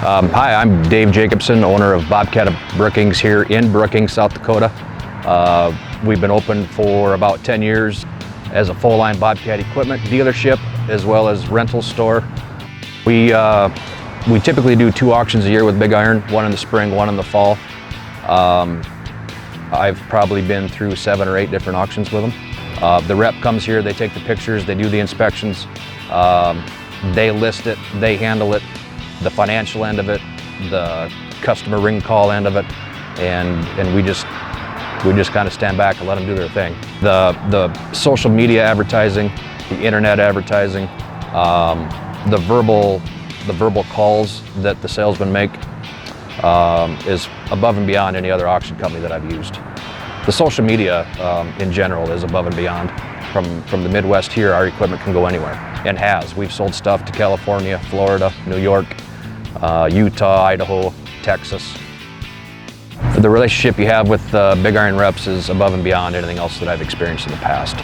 Hi, I'm Dave Jacobson, owner of Bobcat of Brookings here in Brookings, South Dakota. We've been open for about 10 years as a full-line Bobcat equipment dealership as well as rental store. We typically do 2 auctions a year with BigIron, one in the spring, one in the fall. I've probably been through 7 or 8 different auctions with them. The rep comes here, they take the pictures, they do the inspections, they list it, they handle it, the financial end of it, the customer ring call end of it, and we just kind of stand back and let them do their thing. The social media advertising, the internet advertising, the verbal calls that the salesmen make is above and beyond any other auction company that I've used. The social media in general is above and beyond. From the Midwest here, our equipment can go anywhere, and has. We've sold stuff to California, Florida, New York, Utah, Idaho, Texas. The relationship you have with BigIron reps is above and beyond anything else that I've experienced in the past.